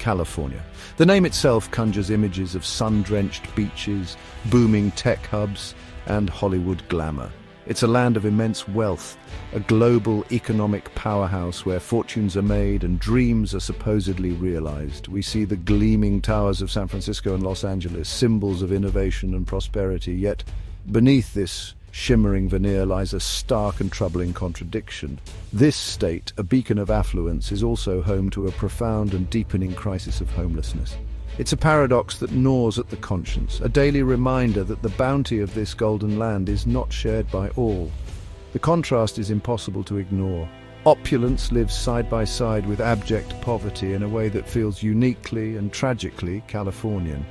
California. The name itself conjures images of sun-drenched beaches, booming tech hubs, and Hollywood glamour. It's a land of immense wealth, a global economic powerhouse where fortunes are made and dreams are supposedly realized. We see the gleaming towers of San Francisco and Los Angeles, symbols of innovation and prosperity, yet beneath this shimmering veneer lies a stark and troubling contradiction. This state, a beacon of affluence, is also home to a profound and deepening crisis of homelessness. It's a paradox that gnaws at the conscience, a daily reminder that the bounty of this golden land is not shared by all. The contrast is impossible to ignore. Opulence lives side by side with abject poverty in a way that feels uniquely and tragically Californian.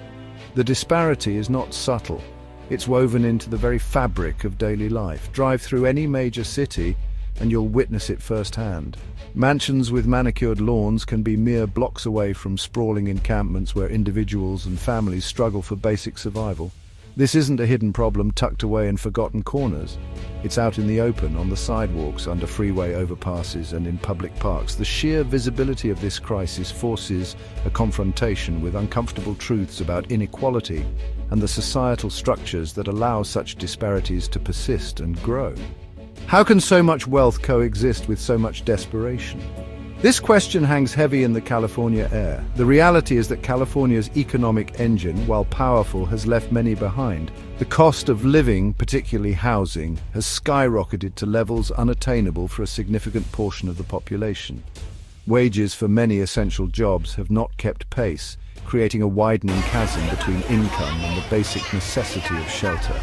The disparity is not subtle. It's woven into the very fabric of daily life. Drive through any major city and you'll witness it firsthand. Mansions with manicured lawns can be mere blocks away from sprawling encampments where individuals and families struggle for basic survival. This isn't a hidden problem tucked away in forgotten corners. It's out in the open, on the sidewalks, under freeway overpasses, and in public parks. The sheer visibility of this crisis forces a confrontation with uncomfortable truths about inequality and the societal structures that allow such disparities to persist and grow. How can so much wealth coexist with so much desperation? This question hangs heavy in the California air. The reality is that California's economic engine, while powerful, has left many behind. The cost of living, particularly housing, has skyrocketed to levels unattainable for a significant portion of the population. Wages for many essential jobs have not kept pace, creating a widening chasm between income and the basic necessity of shelter.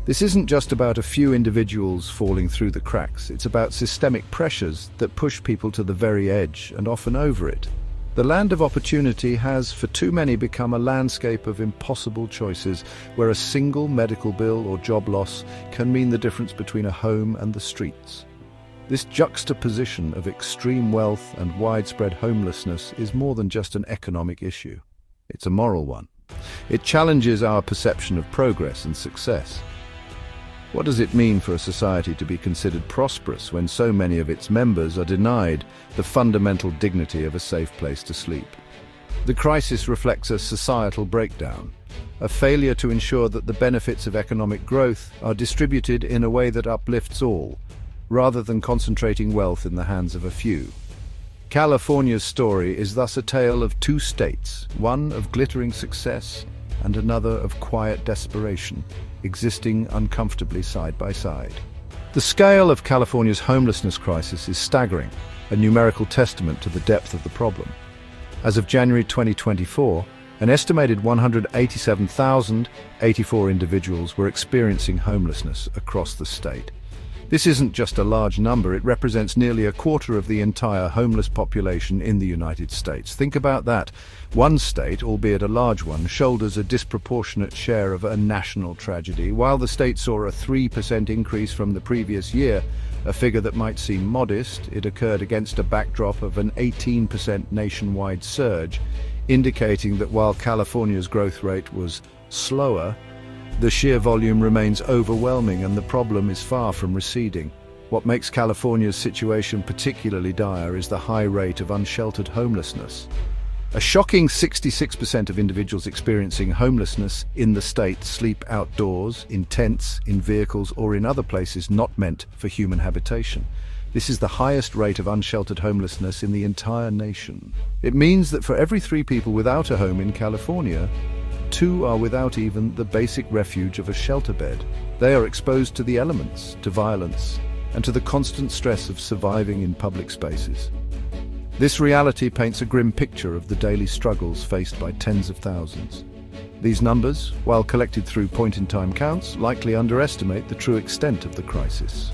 This isn't just about a few individuals falling through the cracks. It's about systemic pressures that push people to the very edge and often over it. The land of opportunity has, for too many, become a landscape of impossible choices where a single medical bill or job loss can mean the difference between a home and the streets. This juxtaposition of extreme wealth and widespread homelessness is more than just an economic issue. It's a moral one. It challenges our perception of progress and success. What does it mean for a society to be considered prosperous when so many of its members are denied the fundamental dignity of a safe place to sleep? The crisis reflects a societal breakdown, a failure to ensure that the benefits of economic growth are distributed in a way that uplifts all, rather than concentrating wealth in the hands of a few. California's story is thus a tale of two states, one of glittering success and another of quiet desperation, existing uncomfortably side by side. The scale of California's homelessness crisis is staggering, a numerical testament to the depth of the problem. As of January 2024, an estimated 187,084 individuals were experiencing homelessness across the state. This isn't just a large number, it represents nearly a quarter of the entire homeless population in the United States. Think about that. One state, albeit a large one, shoulders a disproportionate share of a national tragedy. While the state saw a 3% increase from the previous year, a figure that might seem modest, it occurred against a backdrop of an 18% nationwide surge, indicating that while California's growth rate was slower, the sheer volume remains overwhelming and the problem is far from receding. What makes California's situation particularly dire is the high rate of unsheltered homelessness. A shocking 66% of individuals experiencing homelessness in the state sleep outdoors, in tents, in vehicles, or in other places not meant for human habitation. This is the highest rate of unsheltered homelessness in the entire nation. It means that for every 3 people without a home in California, 2 are without even the basic refuge of a shelter bed. They are exposed to the elements, to violence, and to the constant stress of surviving in public spaces. This reality paints a grim picture of the daily struggles faced by tens of thousands. These numbers, while collected through point-in-time counts, likely underestimate the true extent of the crisis.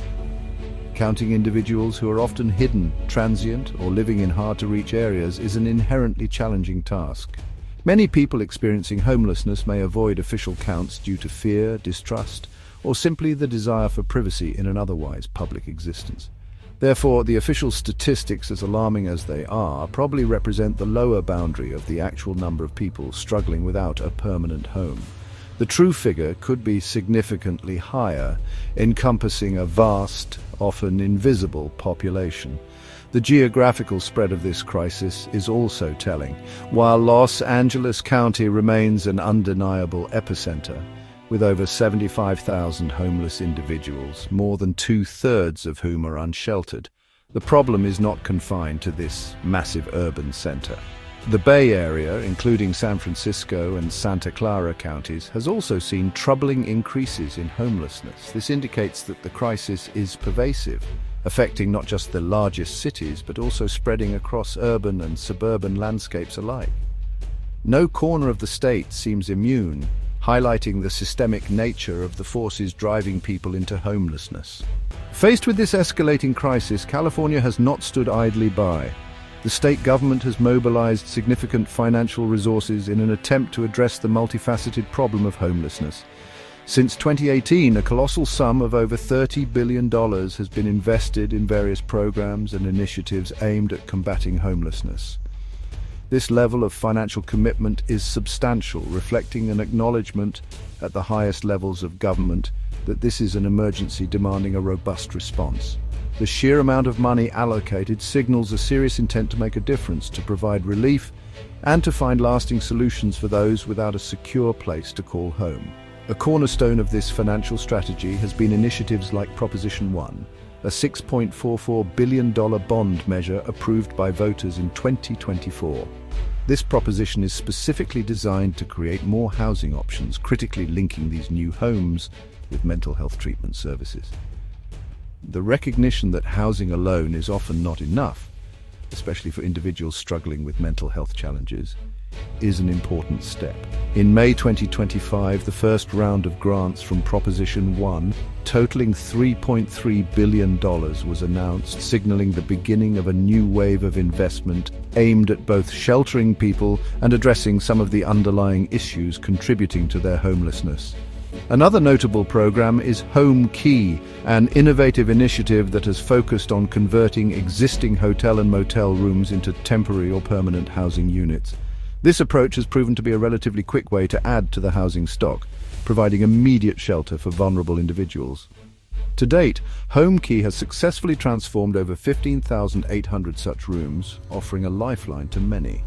Counting individuals who are often hidden, transient, or living in hard-to-reach areas is an inherently challenging task. Many people experiencing homelessness may avoid official counts due to fear, distrust, or simply the desire for privacy in an otherwise public existence. Therefore, the official statistics, as alarming as they are, probably represent the lower boundary of the actual number of people struggling without a permanent home. The true figure could be significantly higher, encompassing a vast, often invisible population. The geographical spread of this crisis is also telling. While Los Angeles County remains an undeniable epicenter, with over 75,000 homeless individuals, more than two-thirds of whom are unsheltered, the problem is not confined to this massive urban center. The Bay Area, including San Francisco and Santa Clara counties, has also seen troubling increases in homelessness. This indicates that the crisis is pervasive, affecting not just the largest cities, but also spreading across urban and suburban landscapes alike. No corner of the state seems immune, highlighting the systemic nature of the forces driving people into homelessness. Faced with this escalating crisis, California has not stood idly by. The state government has mobilized significant financial resources in an attempt to address the multifaceted problem of homelessness. Since 2018, a colossal sum of over $30 billion has been invested in various programs and initiatives aimed at combating homelessness. This level of financial commitment is substantial, reflecting an acknowledgement at the highest levels of government that this is an emergency demanding a robust response. The sheer amount of money allocated signals a serious intent to make a difference, to provide relief, and to find lasting solutions for those without a secure place to call home. A cornerstone of this financial strategy has been initiatives like Proposition 1, a $6.44 billion bond measure approved by voters in 2024. This proposition is specifically designed to create more housing options, critically linking these new homes with mental health treatment services. The recognition that housing alone is often not enough, especially for individuals struggling with mental health challenges, is an important step. In May 2025, the first round of grants from Proposition 1, totaling $3.3 billion, was announced, signaling the beginning of a new wave of investment aimed at both sheltering people and addressing some of the underlying issues contributing to their homelessness. Another notable program is Home Key, an innovative initiative that has focused on converting existing hotel and motel rooms into temporary or permanent housing units. This approach has proven to be a relatively quick way to add to the housing stock, providing immediate shelter for vulnerable individuals. To date, Home Key has successfully transformed over 15,800 such rooms, offering a lifeline to many.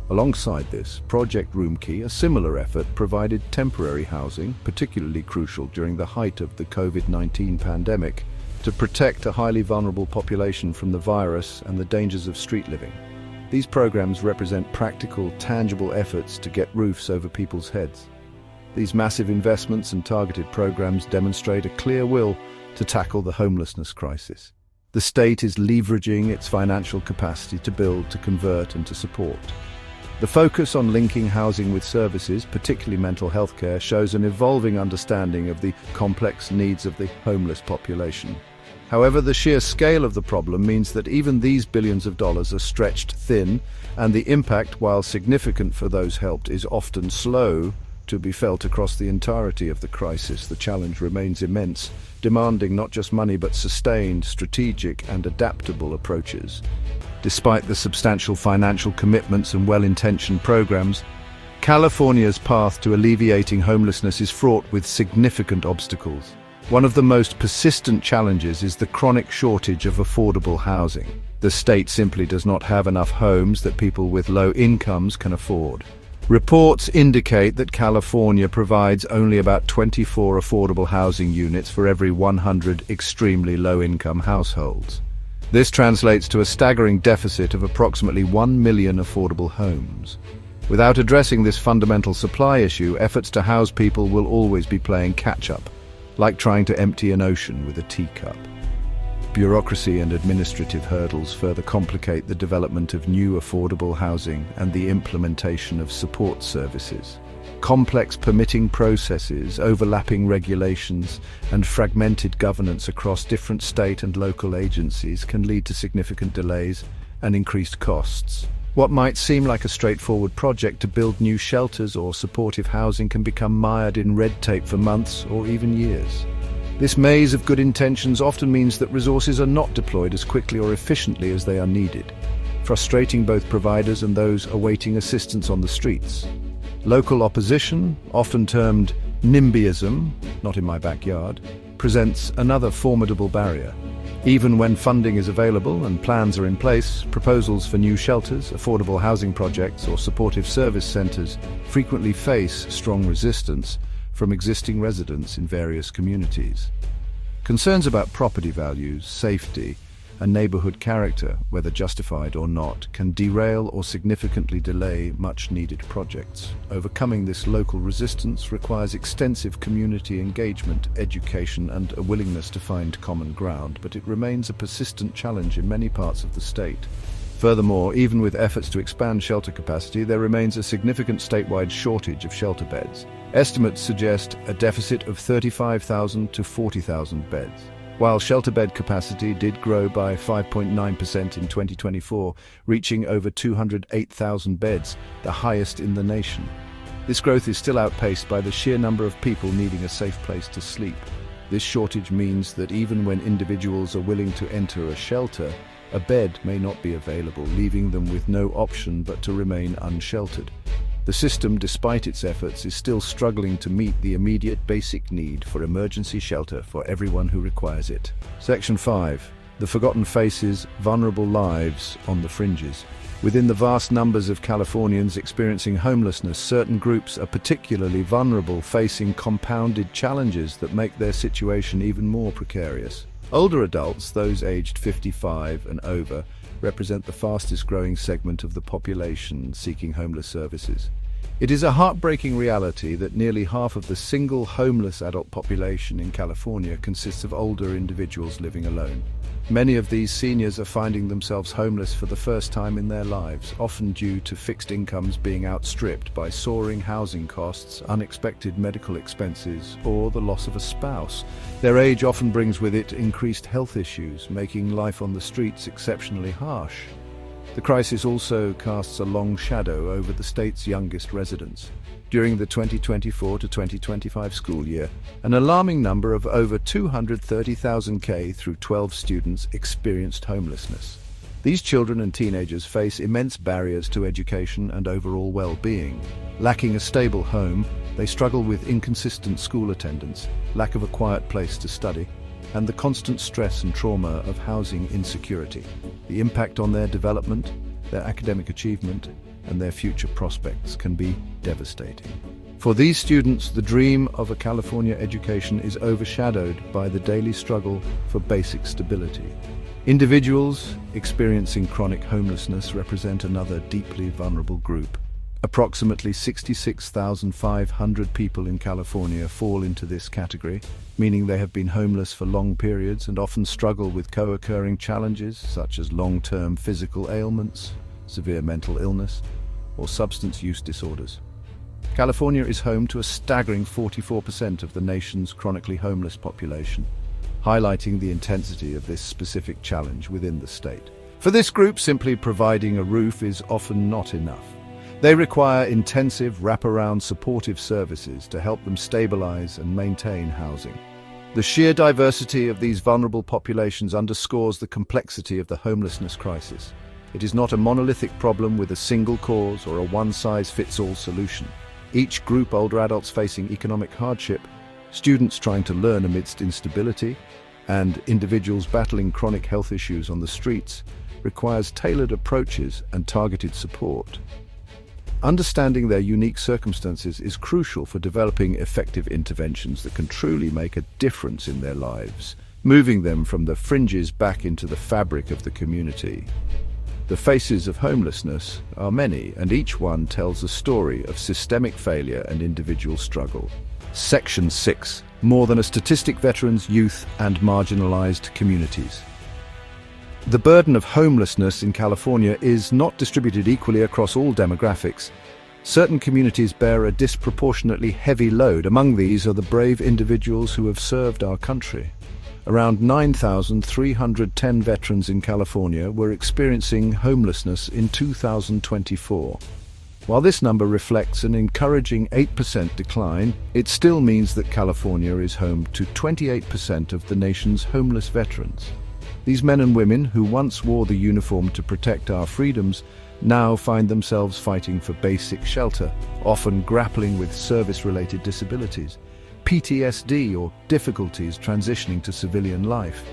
Alongside this, Project Room Key, a similar effort, provided temporary housing, particularly crucial during the height of the COVID-19 pandemic, to protect a highly vulnerable population from the virus and the dangers of street living. These programs represent practical, tangible efforts to get roofs over people's heads. These massive investments and targeted programs demonstrate a clear will to tackle the homelessness crisis. The state is leveraging its financial capacity to build, to convert, and to support. The focus on linking housing with services, particularly mental health care, shows an evolving understanding of the complex needs of the homeless population. However, the sheer scale of the problem means that even these billions of dollars are stretched thin, and the impact, while significant for those helped, is often slow to be felt across the entirety of the crisis. The challenge remains immense, demanding not just money but sustained, strategic, and adaptable approaches. Despite the substantial financial commitments and well-intentioned programs, California's path to alleviating homelessness is fraught with significant obstacles. One of the most persistent challenges is the chronic shortage of affordable housing. The state simply does not have enough homes that people with low incomes can afford. Reports indicate that California provides only about 24 affordable housing units for every 100 extremely low-income households. This translates to a staggering deficit of approximately 1 million affordable homes. Without addressing this fundamental supply issue, efforts to house people will always be playing catch-up, like trying to empty an ocean with a teacup. Bureaucracy and administrative hurdles further complicate the development of new affordable housing and the implementation of support services. Complex permitting processes, overlapping regulations, and fragmented governance across different state and local agencies can lead to significant delays and increased costs. What might seem like a straightforward project to build new shelters or supportive housing can become mired in red tape for months or even years. This maze of good intentions often means that resources are not deployed as quickly or efficiently as they are needed, frustrating both providers and those awaiting assistance on the streets. Local opposition, often termed NIMBYism, not in my backyard, presents another formidable barrier. Even when funding is available and plans are in place, proposals for new shelters, affordable housing projects, or supportive service centers frequently face strong resistance from existing residents in various communities. Concerns about property values, safety, and neighborhood character, whether justified or not, can derail or significantly delay much-needed projects. Overcoming this local resistance requires extensive community engagement, education, and a willingness to find common ground, but it remains a persistent challenge in many parts of the state. Furthermore, even with efforts to expand shelter capacity, there remains a significant statewide shortage of shelter beds. Estimates suggest a deficit of 35,000 to 40,000 beds. While shelter bed capacity did grow by 5.9% in 2024, reaching over 208,000 beds, the highest in the nation. This growth is still outpaced by the sheer number of people needing a safe place to sleep. This shortage means that even when individuals are willing to enter a shelter, a bed may not be available, leaving them with no option but to remain unsheltered. The system, despite its efforts, is still struggling to meet the immediate basic need for emergency shelter for everyone who requires it. Section 5. The Forgotten Faces, Vulnerable Lives on the Fringes. Within the vast numbers of Californians experiencing homelessness, certain groups are particularly vulnerable, facing compounded challenges that make their situation even more precarious. Older adults, those aged 55 and over, represent the fastest growing segment of the population seeking homeless services. It is a heartbreaking reality that nearly half of the single homeless adult population in California consists of older individuals living alone. Many of these seniors are finding themselves homeless for the first time in their lives, often due to fixed incomes being outstripped by soaring housing costs, unexpected medical expenses, or the loss of a spouse. Their age often brings with it increased health issues, making life on the streets exceptionally harsh. The crisis also casts a long shadow over the state's youngest residents. During the 2024 to 2025 school year, an alarming number of over 230,000 K-12 students experienced homelessness. These children and teenagers face immense barriers to education and overall well-being. Lacking a stable home, they struggle with inconsistent school attendance, lack of a quiet place to study, and the constant stress and trauma of housing insecurity. The impact on their development, their academic achievement, and their future prospects can be devastating. For these students, the dream of a California education is overshadowed by the daily struggle for basic stability. Individuals experiencing chronic homelessness represent another deeply vulnerable group. Approximately 66,500 people in California fall into this category, meaning they have been homeless for long periods and often struggle with co-occurring challenges such as long-term physical ailments, severe mental illness, or substance use disorders. California is home to a staggering 44% of the nation's chronically homeless population, highlighting the intensity of this specific challenge within the state. For this group, simply providing a roof is often not enough. They require intensive, wraparound supportive services to help them stabilize and maintain housing. The sheer diversity of these vulnerable populations underscores the complexity of the homelessness crisis. It is not a monolithic problem with a single cause or a one-size-fits-all solution. Each group, older adults facing economic hardship, students trying to learn amidst instability, and individuals battling chronic health issues on the streets, requires tailored approaches and targeted support. Understanding their unique circumstances is crucial for developing effective interventions that can truly make a difference in their lives, moving them from the fringes back into the fabric of the community. The faces of homelessness are many, and each one tells a story of systemic failure and individual struggle. Section 6. More than a statistic: veterans, youth, and marginalized communities. The burden of homelessness in California is not distributed equally across all demographics. Certain communities bear a disproportionately heavy load. Among these are the brave individuals who have served our country. Around 9,310 veterans in California were experiencing homelessness in 2024. While this number reflects an encouraging 8% decline, it still means that California is home to 28% of the nation's homeless veterans. These men and women, who once wore the uniform to protect our freedoms, now find themselves fighting for basic shelter, often grappling with service-related disabilities, PTSD, or difficulties transitioning to civilian life.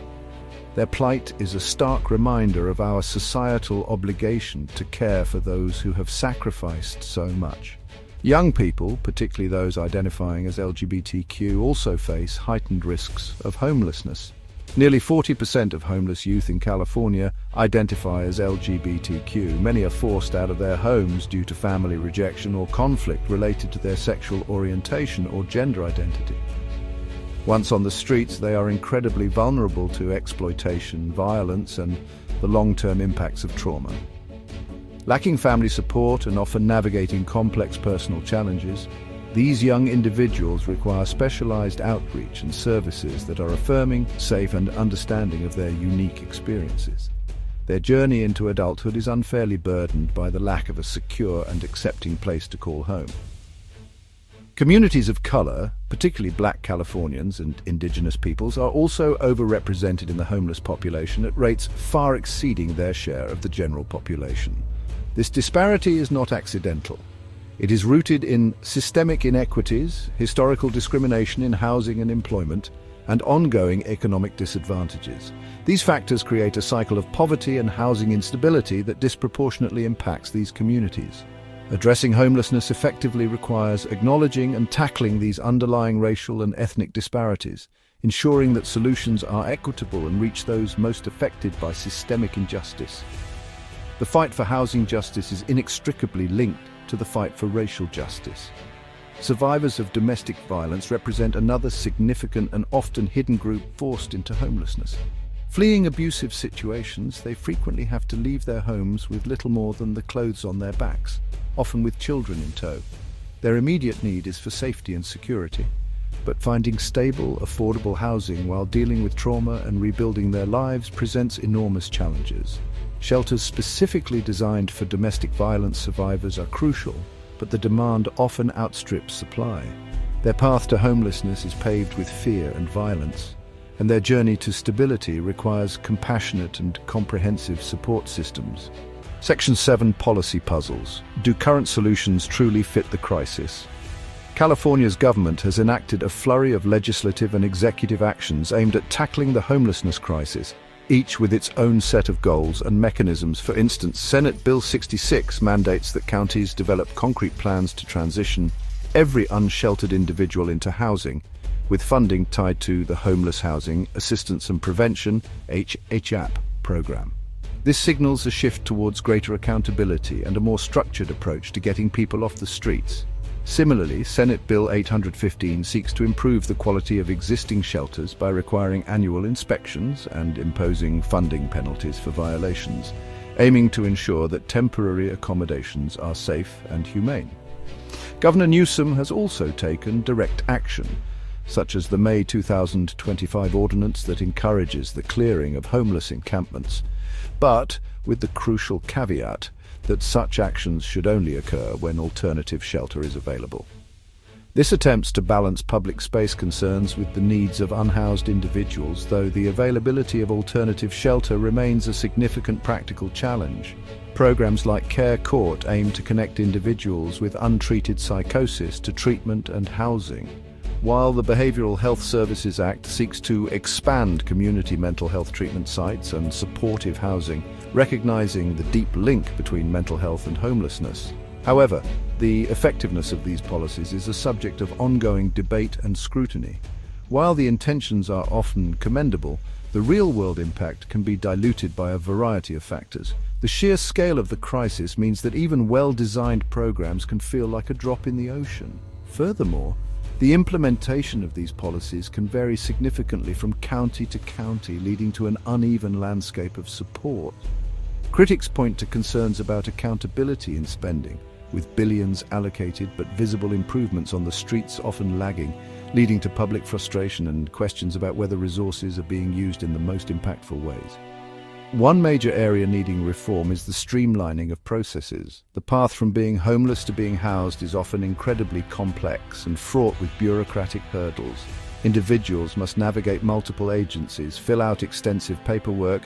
Their plight is a stark reminder of our societal obligation to care for those who have sacrificed so much. Young people, particularly those identifying as LGBTQ, also face heightened risks of homelessness. Nearly 40% of homeless youth in California identify as LGBTQ. Many are forced out of their homes due to family rejection or conflict related to their sexual orientation or gender identity. Once on the streets, they are incredibly vulnerable to exploitation, violence, and the long-term impacts of trauma. Lacking family support and often navigating complex personal challenges, these young individuals require specialized outreach and services that are affirming, safe, and understanding of their unique experiences. Their journey into adulthood is unfairly burdened by the lack of a secure and accepting place to call home. Communities of color, particularly Black Californians and indigenous peoples, are also overrepresented in the homeless population at rates far exceeding their share of the general population. This disparity is not accidental. It is rooted in systemic inequities, historical discrimination in housing and employment, and ongoing economic disadvantages. These factors create a cycle of poverty and housing instability that disproportionately impacts these communities. Addressing homelessness effectively requires acknowledging and tackling these underlying racial and ethnic disparities, ensuring that solutions are equitable and reach those most affected by systemic injustice. The fight for housing justice is inextricably linked to the fight for racial justice. Survivors of domestic violence represent another significant and often hidden group forced into homelessness. Fleeing abusive situations, they frequently have to leave their homes with little more than the clothes on their backs, often with children in tow. Their immediate need is for safety and security, but finding stable, affordable housing while dealing with trauma and rebuilding their lives presents enormous challenges. Shelters specifically designed for domestic violence survivors are crucial, but the demand often outstrips supply. Their path to homelessness is paved with fear and violence, and their journey to stability requires compassionate and comprehensive support systems. Section 7 Policy Puzzles. Do current solutions truly fit the crisis? California's government has enacted a flurry of legislative and executive actions aimed at tackling the homelessness crisis, each with its own set of goals and mechanisms. For instance, Senate Bill 66 mandates that counties develop concrete plans to transition every unsheltered individual into housing, with funding tied to the Homeless Housing Assistance and Prevention (HAP) program. This signals a shift towards greater accountability and a more structured approach to getting people off the streets. Similarly, Senate Bill 815 seeks to improve the quality of existing shelters by requiring annual inspections and imposing funding penalties for violations, aiming to ensure that temporary accommodations are safe and humane. Governor Newsom has also taken direct action, such as the May 2025 ordinance that encourages the clearing of homeless encampments, but with the crucial caveat that such actions should only occur when alternative shelter is available. This attempts to balance public space concerns with the needs of unhoused individuals, though the availability of alternative shelter remains a significant practical challenge. Programs like Care Court aim to connect individuals with untreated psychosis to treatment and housing, while the Behavioral Health Services Act seeks to expand community mental health treatment sites and supportive housing, recognizing the deep link between mental health and homelessness. However, the effectiveness of these policies is a subject of ongoing debate and scrutiny. While the intentions are often commendable, the real-world impact can be diluted by a variety of factors. The sheer scale of the crisis means that even well-designed programs can feel like a drop in the ocean. Furthermore, the implementation of these policies can vary significantly from county to county, leading to an uneven landscape of support. Critics point to concerns about accountability in spending, with billions allocated but visible improvements on the streets often lagging, leading to public frustration and questions about whether resources are being used in the most impactful ways. One major area needing reform is the streamlining of processes. The path from being homeless to being housed is often incredibly complex and fraught with bureaucratic hurdles. Individuals must navigate multiple agencies, fill out extensive paperwork,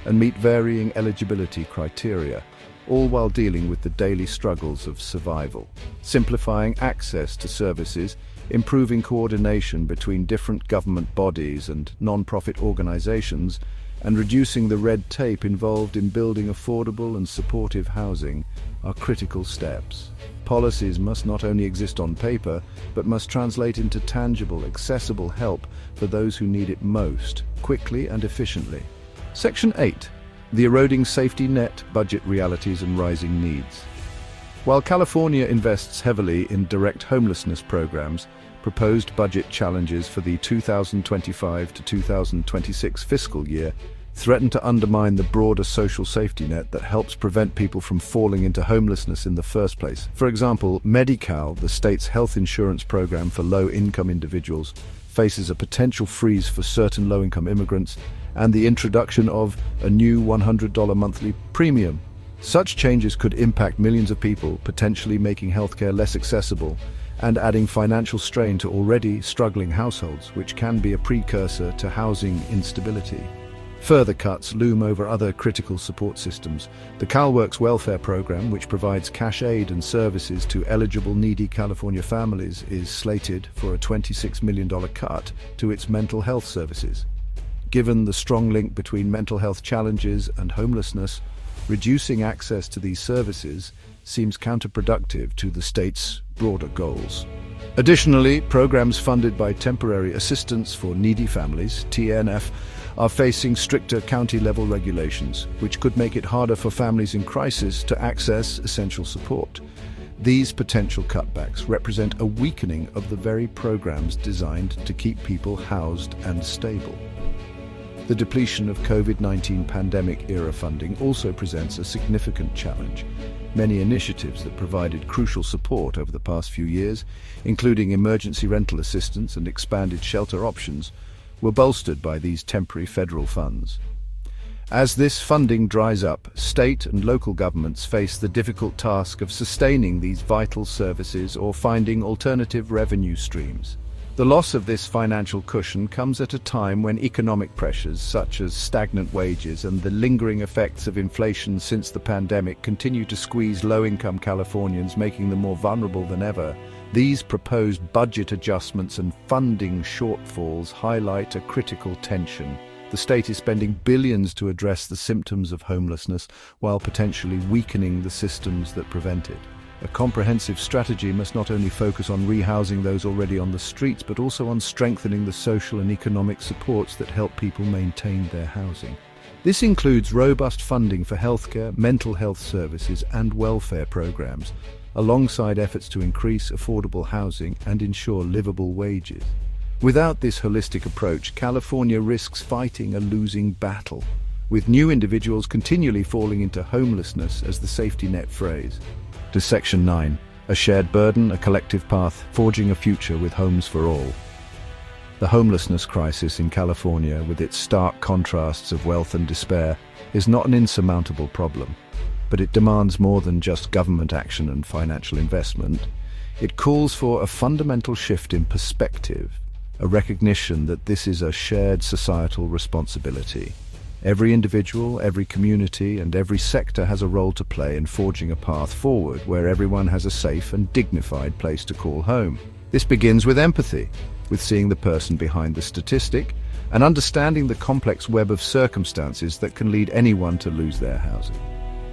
and meet varying eligibility criteria, all while dealing with the daily struggles of survival. Simplifying access to services, improving coordination between different government bodies and non-profit organizations, and reducing the red tape involved in building affordable and supportive housing are critical steps. Policies must not only exist on paper, but must translate into tangible, accessible help for those who need it most, quickly and efficiently. Section 8. The eroding safety net, budget realities and rising needs. While California invests heavily in direct homelessness programs, proposed budget challenges for the 2025 to 2026 fiscal year threaten to undermine the broader social safety net that helps prevent people from falling into homelessness in the first place. For example, Medi-Cal, the state's health insurance program for low-income individuals, faces a potential freeze for certain low-income immigrants and the introduction of a new $100 monthly premium. Such changes could impact millions of people, potentially making healthcare less accessible and adding financial strain to already struggling households, which can be a precursor to housing instability. Further cuts loom over other critical support systems. The CalWorks welfare program, which provides cash aid and services to eligible needy California families, is slated for a $26 million cut to its mental health services. Given the strong link between mental health challenges and homelessness, reducing access to these services seems counterproductive to the state's broader goals. Additionally, programs funded by Temporary Assistance for Needy Families, TNF, are facing stricter county-level regulations, which could make it harder for families in crisis to access essential support. These potential cutbacks represent a weakening of the very programs designed to keep people housed and stable. The depletion of COVID-19 pandemic-era funding also presents a significant challenge. Many initiatives that provided crucial support over the past few years, including emergency rental assistance and expanded shelter options, were bolstered by these temporary federal funds. As this funding dries up, state and local governments face the difficult task of sustaining these vital services or finding alternative revenue streams. The loss of this financial cushion comes at a time when economic pressures such as stagnant wages and the lingering effects of inflation since the pandemic continue to squeeze low-income Californians, making them more vulnerable than ever. These proposed budget adjustments and funding shortfalls highlight a critical tension. The state is spending billions to address the symptoms of homelessness while potentially weakening the systems that prevent it. A comprehensive strategy must not only focus on rehousing those already on the streets, but also on strengthening the social and economic supports that help people maintain their housing. This includes robust funding for healthcare, mental health services, and welfare programs, alongside efforts to increase affordable housing and ensure livable wages. Without this holistic approach, California risks fighting a losing battle, with new individuals continually falling into homelessness as the safety net phrase. To Section 9, a shared burden, a collective path, forging a future with homes for all. The homelessness crisis in California, with its stark contrasts of wealth and despair, is not an insurmountable problem, but it demands more than just government action and financial investment. It calls for a fundamental shift in perspective, a recognition that this is a shared societal responsibility. Every individual, every community, and every sector has a role to play in forging a path forward where everyone has a safe and dignified place to call home. This begins with empathy, with seeing the person behind the statistic and understanding the complex web of circumstances that can lead anyone to lose their housing.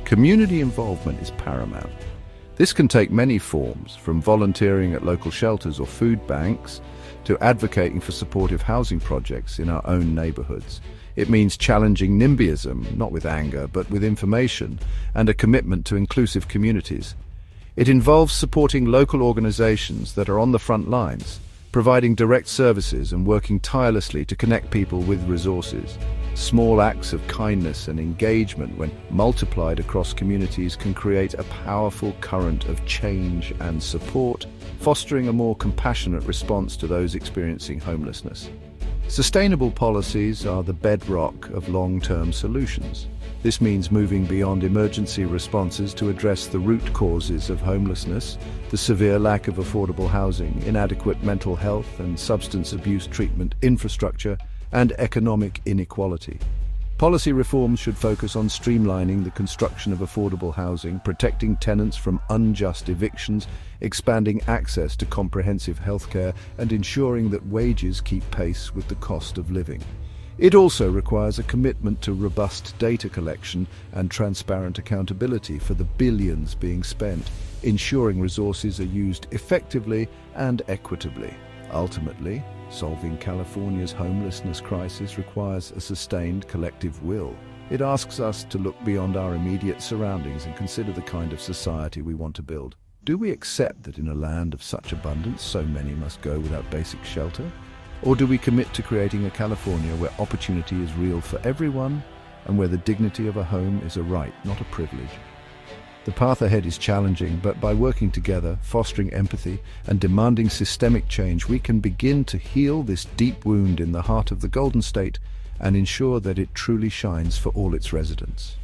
Community involvement is paramount. This can take many forms, from volunteering at local shelters or food banks to advocating for supportive housing projects in our own neighborhoods. It means challenging NIMBYism, not with anger, but with information and a commitment to inclusive communities. It involves supporting local organizations that are on the front lines, providing direct services and working tirelessly to connect people with resources. Small acts of kindness and engagement, when multiplied across communities, can create a powerful current of change and support, fostering a more compassionate response to those experiencing homelessness. Sustainable policies are the bedrock of long-term solutions. This means moving beyond emergency responses to address the root causes of homelessness, the severe lack of affordable housing, inadequate mental health and substance abuse treatment infrastructure, and economic inequality. Policy reforms should focus on streamlining the construction of affordable housing, protecting tenants from unjust evictions, expanding access to comprehensive healthcare, and ensuring that wages keep pace with the cost of living. It also requires a commitment to robust data collection and transparent accountability for the billions being spent, ensuring resources are used effectively and equitably. Ultimately, solving California's homelessness crisis requires a sustained collective will. It asks us to look beyond our immediate surroundings and consider the kind of society we want to build. Do we accept that in a land of such abundance, so many must go without basic shelter? Or do we commit to creating a California where opportunity is real for everyone and where the dignity of a home is a right, not a privilege? The path ahead is challenging, but by working together, fostering empathy, and demanding systemic change, we can begin to heal this deep wound in the heart of the Golden State and ensure that it truly shines for all its residents.